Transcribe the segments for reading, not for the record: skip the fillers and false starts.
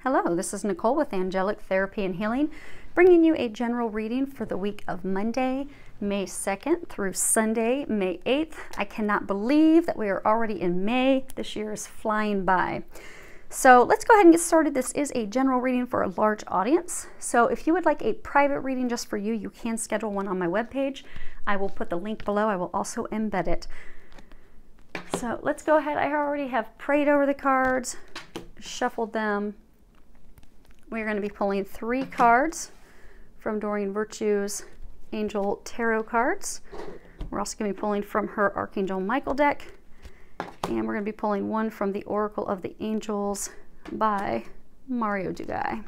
Hello, this is Nicole with Angelic Therapy and Healing, bringing you a general reading for the week of Monday, May 2nd through Sunday, May 8th. I cannot believe that we are already in May. This year is flying by. So let's go ahead and get started. This is a general reading for a large audience. So if you would like a private reading just for you, you can schedule one on my webpage. I will put the link below. I will also embed it. So let's go ahead. I already have prayed over the cards, shuffled them. We're going to be pulling 3 cards from Doreen Virtue's Angel Tarot cards. We're also going to be pulling from her Archangel Michael deck. And we're going to be pulling one from the Oracle of the Angels by Mario Dugai.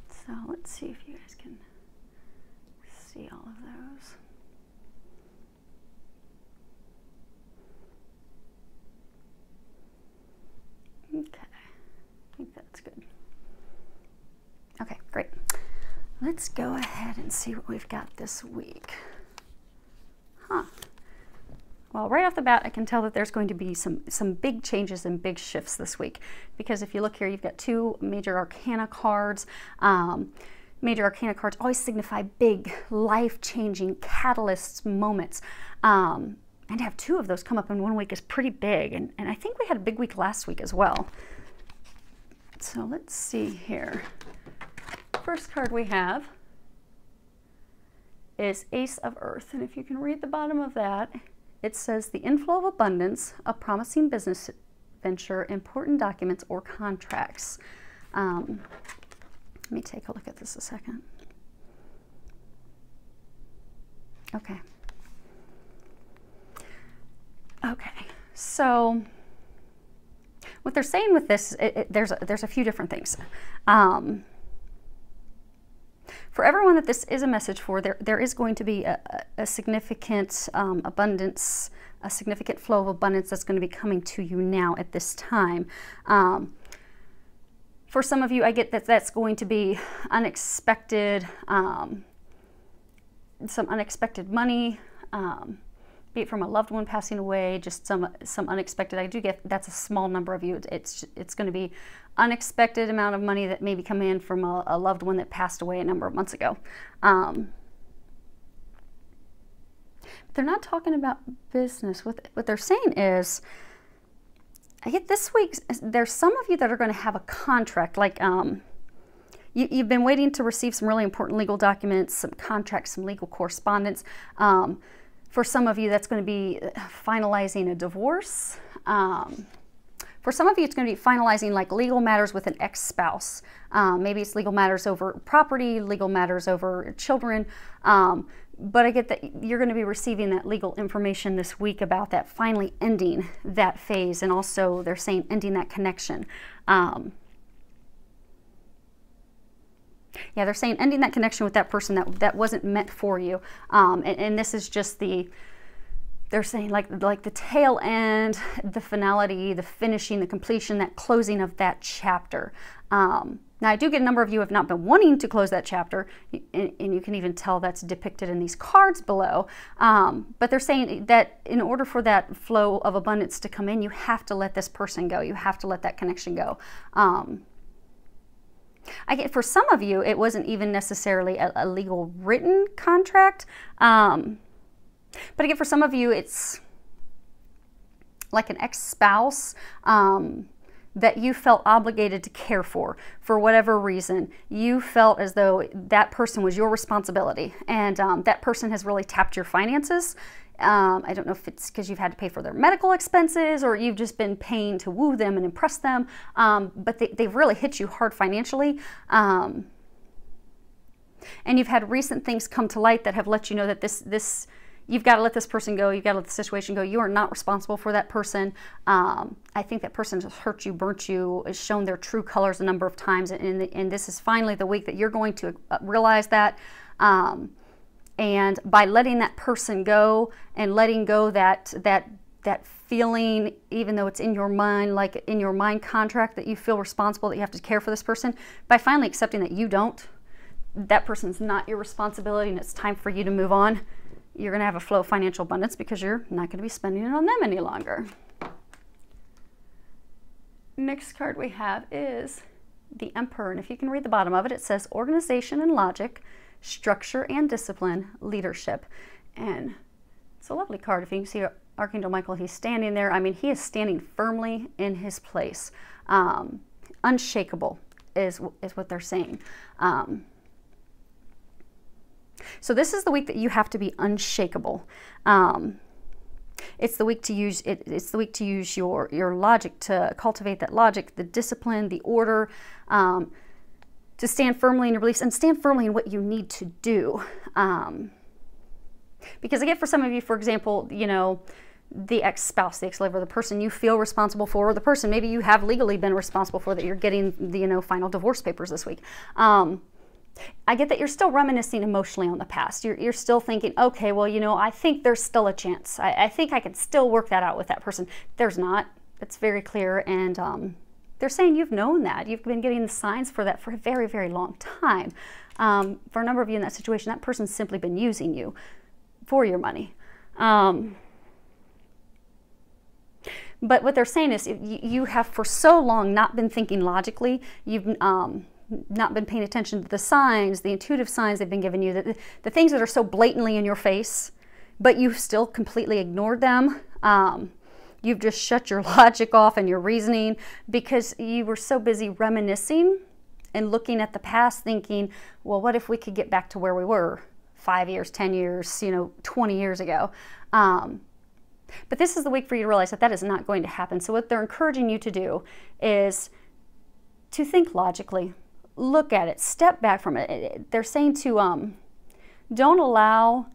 So let's see if you guys can see all of those. Okay, I think that's good. Okay, great. Let's go ahead and see what we've got this week. Well, right off the bat, I can tell that there's going to be some big changes and big shifts this week. Because if you look here, you've got 2 major arcana cards. Major arcana cards always signify big, life-changing catalysts, moments. And to have 2 of those come up in one week is pretty big. And I think we had a big week last week as well. So let's see here. First card we have is Ace of Earth. And if you can read the bottom of that, it says the inflow of abundance, a promising business venture, important documents or contracts. Let me take a look at this a second. Okay. Okay, so what they're saying with this, there's a few different things. For everyone that this is a message for, there is going to be a significant abundance, a significant flow of abundance that's going to be coming to you now at this time. For some of you, I get that that's going to be unexpected, some unexpected money, be it from a loved one passing away, just some unexpected. I do get that's a small number of you. It's going to be unexpected amount of money that maybe come in from a loved one that passed away a number of months ago. But they're not talking about business. What they're saying is, I get this week, there's some of you that are going to have a contract, like you've been waiting to receive some really important legal documents, some contracts, some legal correspondence. For some of you, that's going to be finalizing a divorce. For some of you, it's going to be finalizing like legal matters with an ex-spouse. Maybe it's legal matters over property, legal matters over children. But I get that you're going to be receiving that legal information this week about that finally ending that phase. And also they're saying ending that connection. Yeah, they're saying ending that connection with that person that wasn't meant for you. And this is just they're saying like the tail end, the finality, the finishing, the completion, that closing of that chapter. Now, I do get a number of you have not been wanting to close that chapter, and you can even tell that's depicted in these cards below. But they're saying that in order for that flow of abundance to come in, you have to let this person go. You have to let that connection go. I get for some of you, it wasn't even necessarily a legal written contract. But again, for some of you, it's like an ex-spouse that you felt obligated to care for whatever reason. You felt as though that person was your responsibility, and that person has really tapped your finances. I don't know if it's because you've had to pay for their medical expenses or you've just been paying to woo them and impress them, but they've really hit you hard financially. And you've had recent things come to light that have let you know that you've got to let this person go. You've got to let the situation go. You are not responsible for that person. I think that person has hurt you, burnt you, has shown their true colors a number of times. And this is finally the week that you're going to realize that. And by letting that person go and letting go that feeling, even though it's in your mind, like in your mind contract that you feel responsible, that you have to care for this person, by finally accepting that you don't, that person's not your responsibility and it's time for you to move on, you're going to have a flow of financial abundance because you're not going to be spending it on them any longer. Next card we have is the Emperor. And if you can read the bottom of it, it says organization and logic, structure and discipline, leadership. And it's a lovely card. If you can see Archangel Michael, he's standing there. I mean, he is standing firmly in his place. Unshakable is what they're saying. So this is the week that you have to be unshakable. It's the week to use it's the week to use your logic, to cultivate that logic, the discipline, the order, to stand firmly in your beliefs and stand firmly in what you need to do. Because again, for some of you, for example, you know, the ex-spouse, the ex-lover, the person you feel responsible for, or the person maybe you have legally been responsible for, that you're getting the, you know, final divorce papers this week. I get that you're still reminiscing emotionally on the past. You're still thinking, okay, well, you know, I think there's still a chance. I think I can still work that out with that person. There's not. It's very clear. And they're saying you've known that. You've been getting the signs for that for a very, very long time. For a number of you in that situation, that person's simply been using you for your money. But what they're saying is you have for so long not been thinking logically. You've not been paying attention to the signs, the intuitive signs they've been giving you, the things that are so blatantly in your face, but you've still completely ignored them. You've just shut your logic off and your reasoning because you were so busy reminiscing and looking at the past thinking, well, what if we could get back to where we were 5 years, 10 years, you know, 20 years ago? But this is the week for you to realize that that is not going to happen. So what they're encouraging you to do is to think logically. Look at it, step back from it. They're saying to don't allow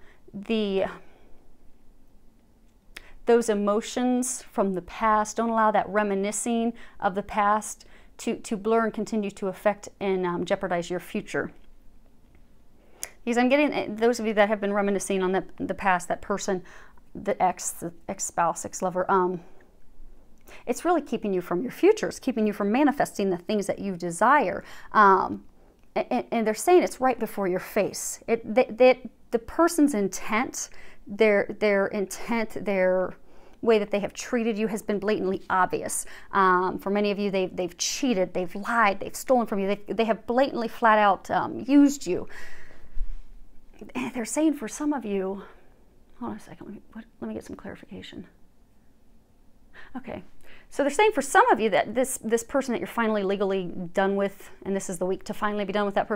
those emotions from the past, don't allow that reminiscing of the past to blur and continue to affect and jeopardize your future. Because I'm getting those of you that have been reminiscing on the past, that person, the ex-spouse, ex-lover, it's really keeping you from your future. It's keeping you from manifesting the things that you desire. And they're saying it's right before your face. The person's intent, their intent, their way that they have treated you has been blatantly obvious. For many of you, they've cheated, they've lied, they've stolen from you. They have blatantly, flat out used you. And they're saying for some of you, hold on a second, let me get some clarification. Okay, so they're saying for some of you that this person that you're finally legally done with, and this is the week to finally be done with that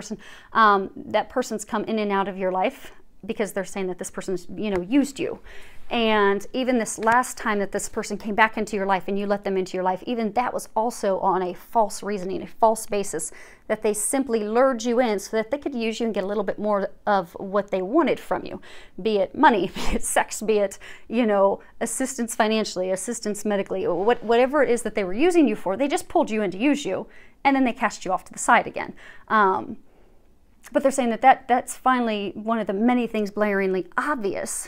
person's come in and out of your life because they're saying that this person's, you know, used you. And even this last time that this person came back into your life and you let them into your life, even that was also on a false reasoning, a false basis, that they simply lured you in so that they could use you and get a little bit more of what they wanted from you, be it money, be it sex, be it, you know, assistance financially, assistance medically, whatever it is that they were using you for. They just pulled you in to use you, and then they cast you off to the side again. But they're saying that's finally one of the many things blaringly obvious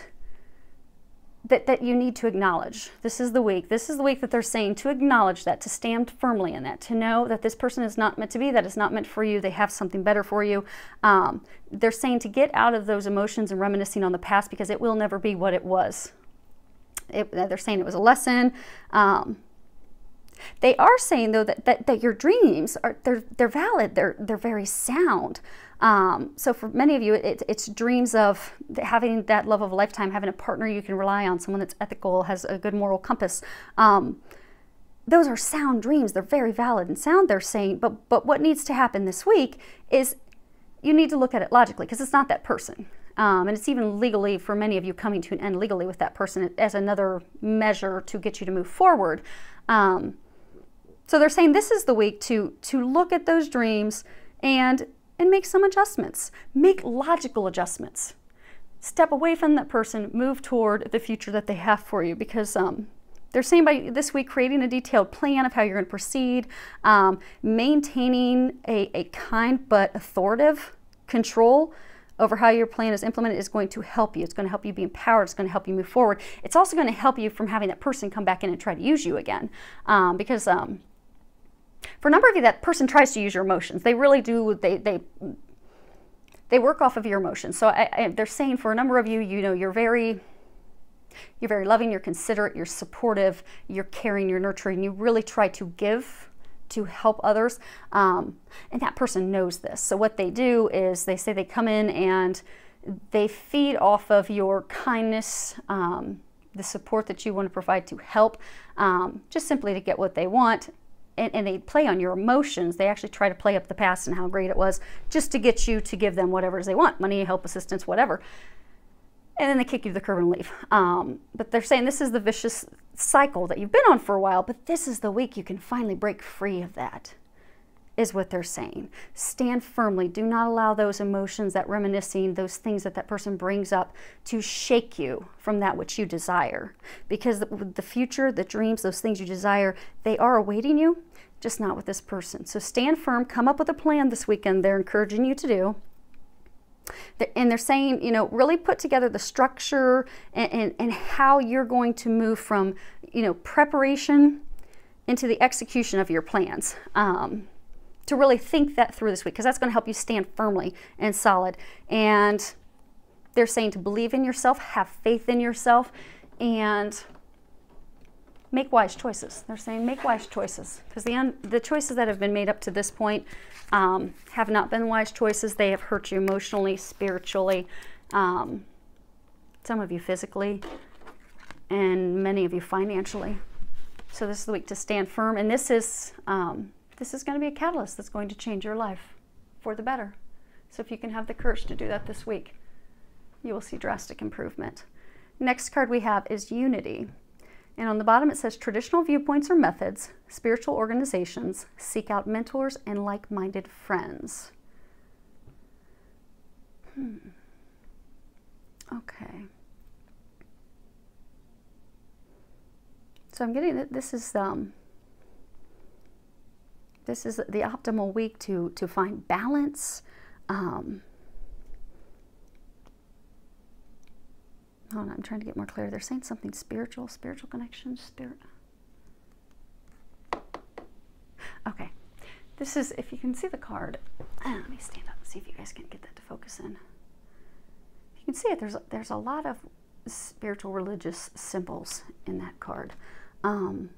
that you need to acknowledge. This is the week. This is the week that they're saying to acknowledge that, to stand firmly in that, to know that this person is not meant to be, that is not meant for you. They have something better for you. They're saying to get out of those emotions and reminiscing on the past because it will never be what it was. They're saying it was a lesson. They are saying though that your dreams they're valid. They're very sound. So for many of you, it's dreams of having that love of a lifetime, having a partner you can rely on, someone that's ethical, has a good moral compass. Those are sound dreams. They're very valid and sound, they're saying. But what needs to happen this week is you need to look at it logically because it's not that person. And it's even legally, for many of you, coming to an end legally with that person as another measure to get you to move forward. So they're saying this is the week to look at those dreams and make some adjustments. Make logical adjustments. Step away from that person, move toward the future that they have for you, because they're saying by this week creating a detailed plan of how you're going to proceed, maintaining a kind but authoritative control over how your plan is implemented is going to help you. It's going to help you be empowered. It's going to help you move forward. It's also going to help you from having that person come back in and try to use you again, because for a number of you, that person tries to use your emotions. They really do. they work off of your emotions. So they're saying for a number of you, you know, you're very loving, you're considerate, you're supportive, you're caring, you're nurturing. You really try to give, to help others. And that person knows this. So what they do is they say they come in and they feed off of your kindness, the support that you want to provide to help, just simply to get what they want. And they play on your emotions. They actually try to play up the past and how great it was just to get you to give them whatever it is they want, money, help, assistance, whatever. And then they kick you to the curb and leave. But they're saying this is the vicious cycle that you've been on for a while, but this is the week you can finally break free of that, is what they're saying. Stand firmly. Do not allow those emotions, that reminiscing, those things that that person brings up to shake you from that which you desire. Because the future, the dreams, those things you desire, they are awaiting you, just not with this person. So stand firm. Come up with a plan this weekend. They're encouraging you to do. And they're saying, you know, really put together the structure and how you're going to move from, you know, preparation into the execution of your plans. To really think that through this week, because that's going to help you stand firmly and solid. And they're saying to believe in yourself, have faith in yourself, and make wise choices. They're saying make wise choices, because the choices that have been made up to this point have not been wise choices. They have hurt you emotionally, spiritually, some of you physically, and many of you financially. So this is the week to stand firm, and this is going to be a catalyst that's going to change your life for the better. So if you can have the courage to do that this week, you will see drastic improvement. Next card we have is unity. And on the bottom it says traditional viewpoints or methods, spiritual organizations, seek out mentors and like-minded friends. Okay. So I'm getting that this is the optimal week to find balance. Hold on, I'm trying to get more clear. They're saying something spiritual connection, spirit. Okay, this is, if you can see the card, let me stand up and see if you guys can get that to focus in. You can see it, there's a lot of spiritual religious symbols in that card. If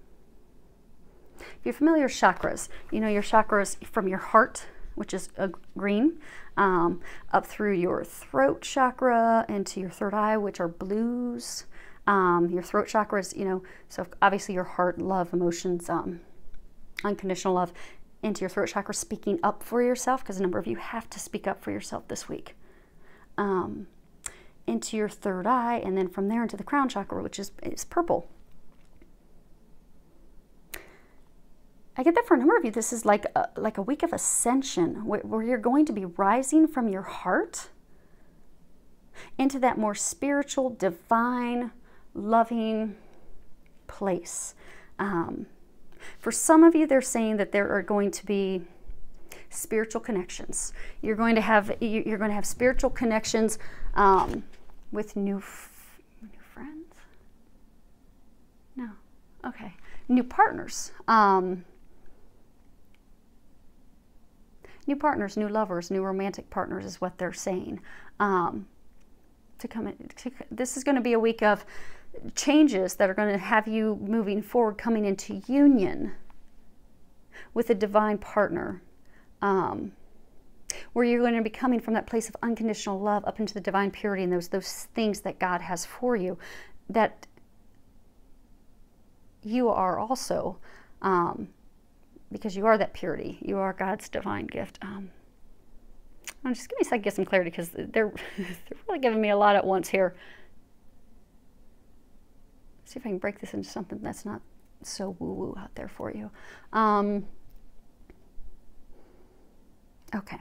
you're familiar with chakras, you know your chakras from your heart, which is green, up through your throat chakra into your third eye, which are blues. Your throat chakra is, you know, so obviously your heart, love, emotions, unconditional love, into your throat chakra, speaking up for yourself, because a number of you have to speak up for yourself this week. Into your third eye, and then from there into the crown chakra, which is purple. I get that for a number of you, this is like a week of ascension, where you're going to be rising from your heart into that more spiritual, divine, loving place. For some of you, they're saying that there are going to be spiritual connections. You're going to have spiritual connections with new friends. No, okay, new partners. New partners, new lovers, new romantic partners is what they're saying. This is going to be a week of changes that are going to have you moving forward, coming into union with a divine partner, where you're going to be coming from that place of unconditional love up into the divine purity and those things that God has for you, that you are also. Because you are that purity. You are God's divine gift. Just give me a second to get some clarity, because they're really giving me a lot at once here. See if I can break this into something that's not so woo-woo out there for you. Okay.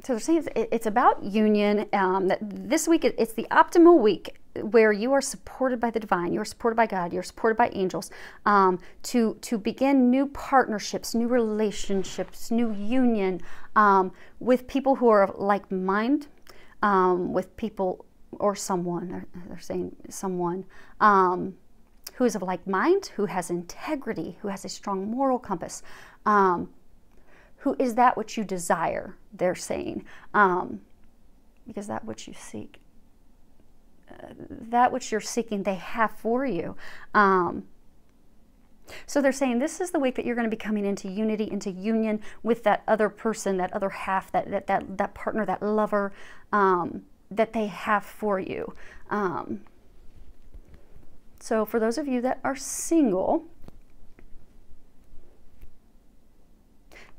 So they're saying it's about union. That this week, it's the optimal week where you are supported by the divine, you're supported by God, you're supported by angels, to begin new partnerships, new relationships, new union with people who are of like mind, with people or someone, they're saying someone who is of like mind, who has integrity, who has a strong moral compass, who is that which you desire, they're saying. Because that which you seek, that which you're seeking, they have for you. So they're saying this is the week that you're going to be coming into unity, into union with that other person, that other half, that partner, that lover, that they have for you. So for those of you that are single,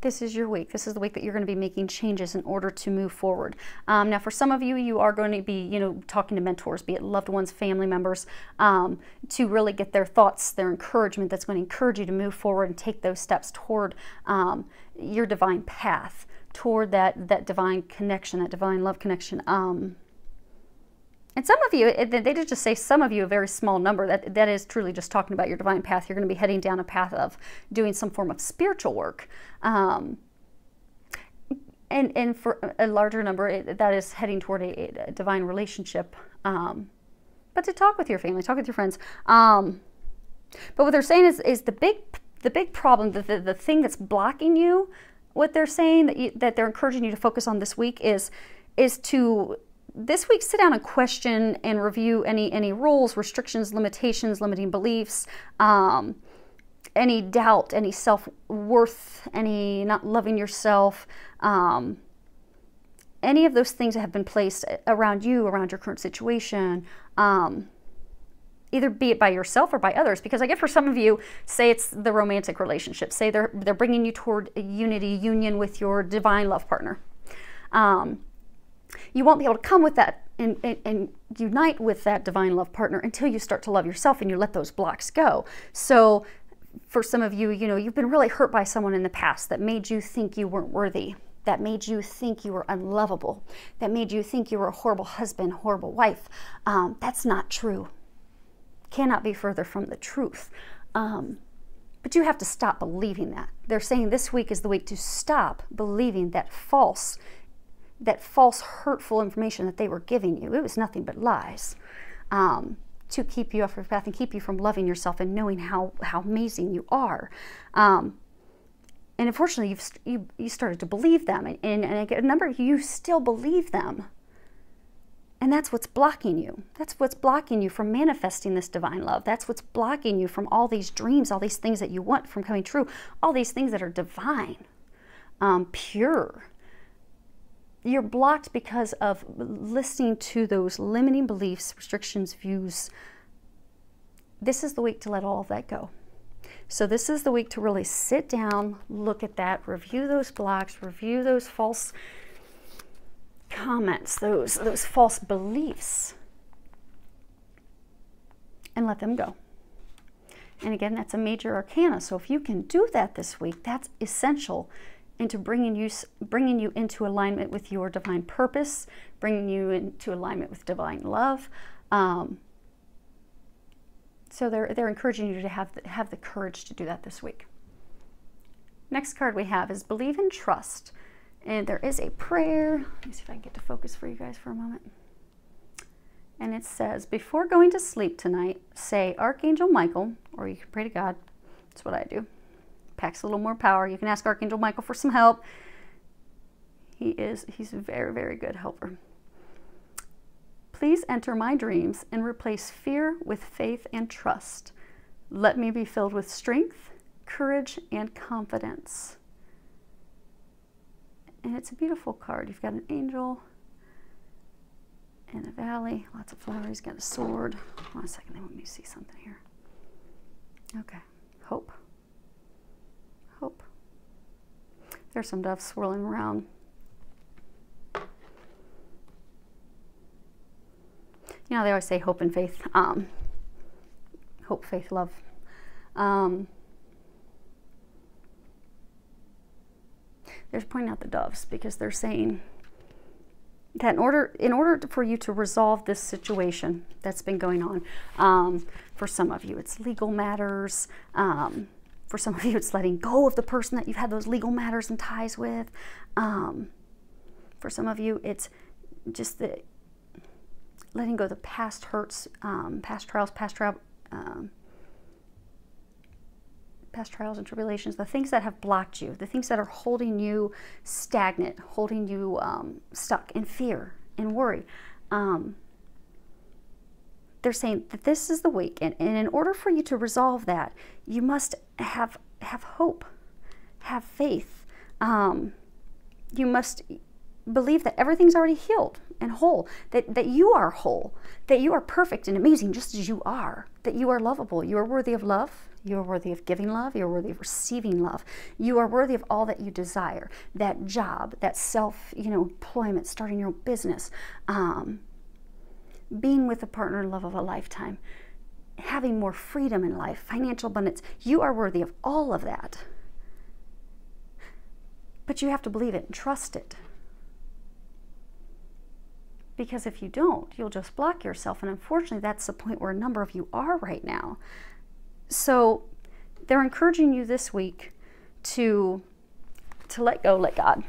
this is your week. This is the week that you're going to be making changes in order to move forward. Now, for some of you, you are going to be, you know, talking to mentors, be it loved ones, family members, to really get their thoughts, their encouragement that's going to encourage you to move forward and take those steps toward your divine path, toward that divine connection, that divine love connection. And some of you, they did just say some of you, a very small number, that is truly just talking about your divine path. You're going to be heading down a path of doing some form of spiritual work. And for a larger number, that is heading toward a divine relationship. But to talk with your family, talk with your friends. But what they're saying is the big problem, the thing that's blocking you, what they're saying that they're encouraging you to focus on this week is to this week sit down and question and review any rules, restrictions, limitations, limiting beliefs, any doubt, any self-worth, any not loving yourself, any of those things that have been placed around you, around your current situation, either be it by yourself or by others. Because I get for some of you, say it's the romantic relationship, say they're bringing you toward a union with your divine love partner. You won't be able to come with that and unite with that divine love partner until you start to love yourself and you let those blocks go. So for some of you, you know, you've been really hurt by someone in the past that made you think you weren't worthy, that made you think you were unlovable, that made you think you were a horrible husband, horrible wife. That's not true. Cannot be further from the truth. But you have to stop believing that. They're saying this week is the week to stop believing that false hurtful information that they were giving you. It was nothing but lies, to keep you off your path and keep you from loving yourself and knowing how amazing you are. And unfortunately, you started to believe them, and a number of you still believe them. And that's what's blocking you. That's what's blocking you from manifesting this divine love. That's what's blocking you from all these dreams, all these things that you want from coming true, all these things that are divine, pure. You're blocked because of listening to those limiting beliefs, restrictions, views. This is the week to let all of that go. So this is the week to really sit down, look at that, review those blocks, review those false comments, those false beliefs, and let them go. And again, that's a major arcana. So if you can do that this week, that's essential into bringing you into alignment with your divine purpose, bringing you into alignment with divine love. So they're encouraging you to have the courage to do that this week. Next card we have is Believe and Trust. And there is a prayer. Let me see if I can get to focus for you guys for a moment. And it says, before going to sleep tonight, say Archangel Michael, or you can pray to God. That's what I do. Packs a little more power. You can ask Archangel Michael for some help. He's a very, very good helper. Please enter my dreams and replace fear with faith and trust. Let me be filled with strength, courage, and confidence. And it's a beautiful card. You've got an angel and a valley, lots of flowers. He's got a sword. Hold on a second, let me see something here. Okay, hope. Hope. There's some doves swirling around. You know, they always say hope and faith. Hope, faith, love. They're pointing out the doves because they're saying that in order for you to resolve this situation that's been going on, for some of you it's legal matters. For some of you it's letting go of the person that you've had those legal matters and ties with. For some of you it's just the letting go of the past hurts, past trials, past past trials and tribulations, the things that have blocked you, the things that are holding you stagnant, holding you stuck in fear and worry. They're saying that this is the week, and in order for you to resolve that, you must have hope, have faith. You must believe that everything's already healed and whole, that you are whole, that you are perfect and amazing just as you are, that you are lovable, you are worthy of love, you are worthy of giving love, you are worthy of receiving love, you are worthy of all that you desire, that job, that employment, starting your own business, being with a partner in love of a lifetime, having more freedom in life, financial abundance. You are worthy of all of that. But you have to believe it and trust it. Because if you don't, you'll just block yourself. And unfortunately, that's the point where a number of you are right now. So they're encouraging you this week to let go, let God,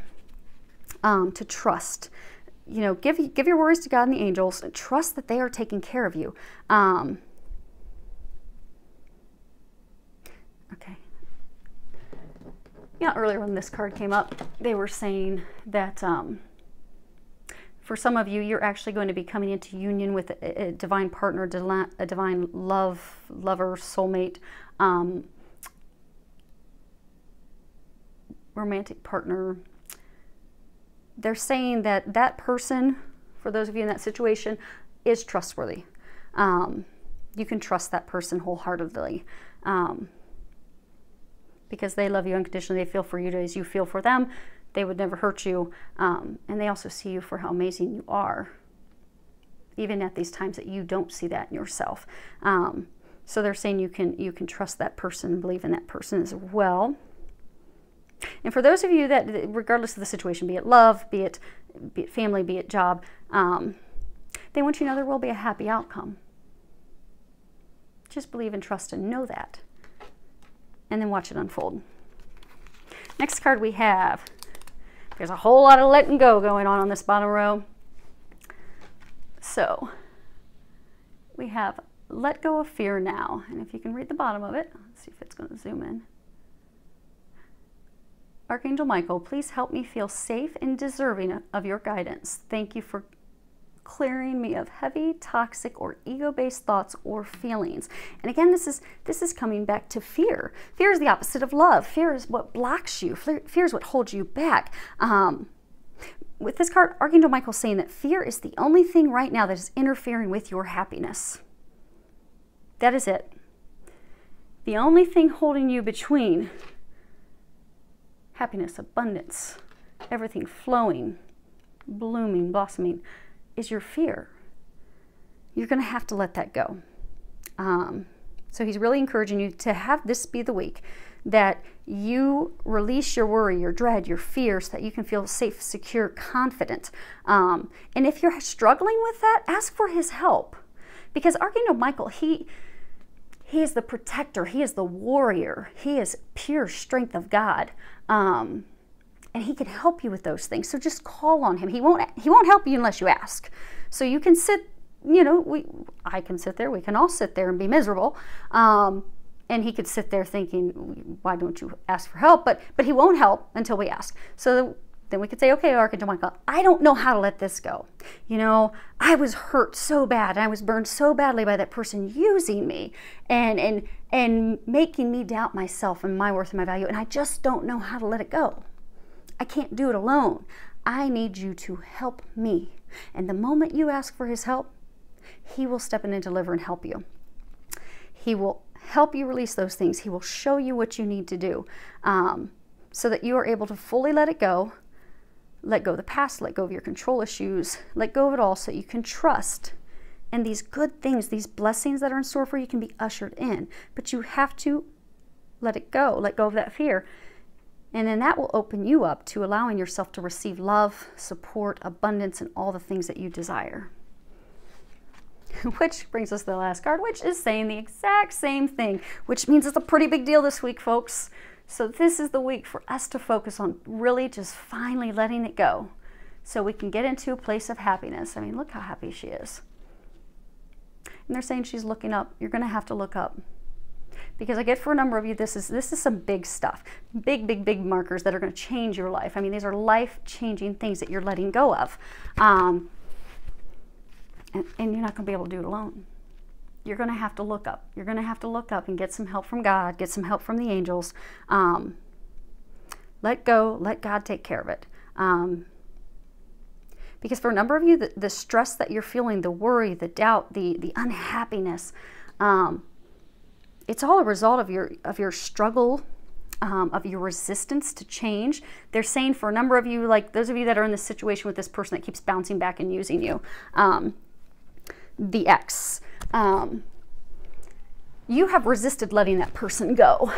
to trust. Give your worries to God and the angels, and trust that they are taking care of you. Okay. Earlier when this card came up, they were saying that for some of you, you're actually going to be coming into union with a divine partner, a divine lover, soulmate, romantic partner. They're saying that that person, for those of you in that situation, is trustworthy. You can trust that person wholeheartedly because they love you unconditionally. They feel for you as you feel for them. They would never hurt you. And they also see you for how amazing you are, even at these times that you don't see that in yourself. So they're saying you can trust that person and believe in that person as well. And for those of you that, regardless of the situation, be it love, be it family, be it job, they want you to know there will be a happy outcome. Just believe and trust and know that. And then watch it unfold. Next card we have, there's a whole lot of letting go going on this bottom row. So we have let go of fear now. And if you can read the bottom of it, let's see if it's going to zoom in. Archangel Michael, please help me feel safe and deserving of your guidance. Thank you for clearing me of heavy, toxic, or ego-based thoughts or feelings. And again, this is coming back to fear. Fear is the opposite of love. Fear is what blocks you. Fear is what holds you back. With this card, Archangel Michael is saying that fear is the only thing right now that is interfering with your happiness. That is it. The only thing holding you between happiness, abundance, everything flowing, blooming, blossoming, is your fear. You're going to have to let that go. So he's really encouraging you to have this be the week that you release your worry, your dread, your fear, so that you can feel safe, secure, confident. And if you're struggling with that, ask for his help. Because Archangel Michael, he is the protector. He is the warrior. He is pure strength of God. And he can help you with those things. So just call on him. He won't help you unless you ask. So you can sit, I can sit there. We can all sit there and be miserable. And he could sit there thinking, why don't you ask for help? But he won't help until we ask. So then we could say, okay, Archangel Michael, I don't know how to let this go. I was hurt so bad. And I was burned so badly by that person using me and making me doubt myself and my worth and my value. And I just don't know how to let it go. I can't do it alone. I need you to help me. And the moment you ask for his help, he will step in and deliver and help you. He will help you release those things. He will show you what you need to do so that you are able to fully let it go. Let go of the past, let go of your control issues, let go of it all so you can trust. And these good things, these blessings that are in store for you can be ushered in. But you have to let it go. Let go of that fear. And then that will open you up to allowing yourself to receive love, support, abundance, and all the things that you desire. Which brings us to the last card, which is saying the exact same thing, which means it's a pretty big deal this week, folks. So this is the week for us to focus on really just finally letting it go so we can get into a place of happiness. I mean, look how happy she is. And they're saying she's looking up. You're going to have to look up Because I get for a number of you, this is some big stuff, big markers that are going to change your life. I mean, these are life-changing things that you're letting go of. And you're not going to be able to do it alone. You're going to have to look up. You're going to have to look up and get some help from God, get some help from the angels. Let go, let God take care of it. Because for a number of you, the stress that you're feeling, the worry, the doubt, the unhappiness, it's all a result of your struggle, of your resistance to change. They're saying for a number of you, like those of you that are in this situation with this person that keeps bouncing back and using you, the ex, you have resisted letting that person go.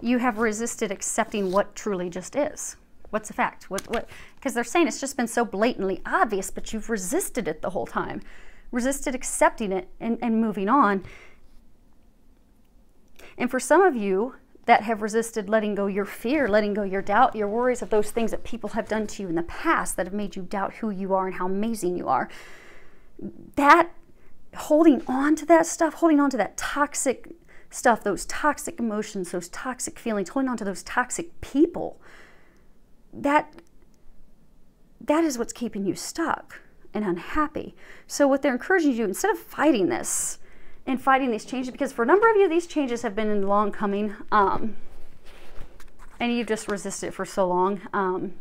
You have resisted accepting what truly just is. What's the fact? Because they're saying it's just been so blatantly obvious, but you've resisted it the whole time. Resisted accepting it and moving on. And for some of you that have resisted letting go your fear, letting go your doubt, your worries of those things that people have done to you in the past that have made you doubt who you are and how amazing you are, that holding on to that stuff, holding on to that toxic stuff, those toxic emotions, those toxic feelings, holding on to those toxic people, that is what's keeping you stuck and unhappy. So what they're encouraging you to do, instead of fighting this and fighting these changes, because for a number of you, these changes have been long coming, and you've just resisted it for so long.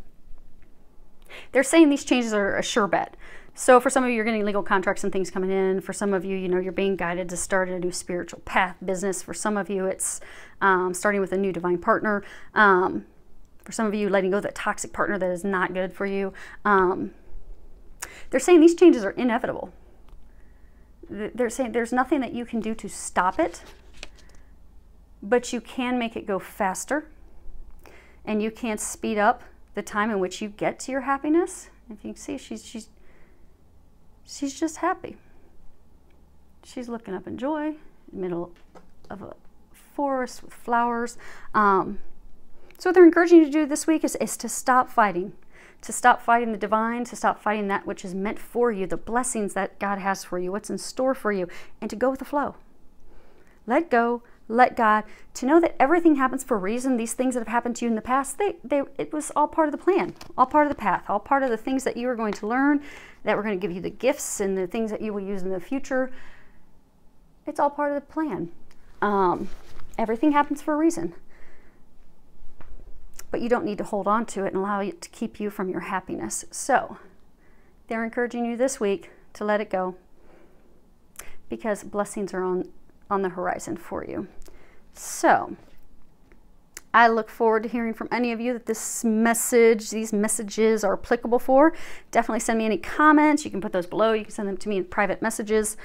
They're saying these changes are a sure bet. So for some of you, you're getting legal contracts and things coming in. For some of you, you're being guided to start a new spiritual path, business. For some of you, it's starting with a new divine partner. For some of you, letting go of that toxic partner that is not good for you. They're saying these changes are inevitable. They're saying there's nothing that you can do to stop it, but you can make it go faster, and you can speed up the time in which you get to your happiness. If you can see, she's just happy. She's looking up in joy, in the middle of a forest with flowers. So what they're encouraging you to do this week is to stop fighting. To stop fighting the divine, to stop fighting that which is meant for you, the blessings that God has for you, what's in store for you, and to go with the flow. Let go, let God, to know that everything happens for a reason. These things that have happened to you in the past, it was all part of the plan, all part of the path, all part of the things that you are going to learn, that were going to give you the gifts and the things that you will use in the future. It's all part of the plan. Everything happens for a reason. But you don't need to hold on to it and allow it to keep you from your happiness. So they're encouraging you this week to let it go, because blessings are on the horizon for you. So I look forward to hearing from any of you that these messages are applicable for. Definitely send me any comments. You can put those below. You can send them to me in private messages.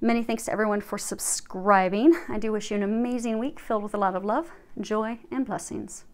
Many thanks to everyone for subscribing. I do wish you an amazing week filled with a lot of love, joy, and blessings.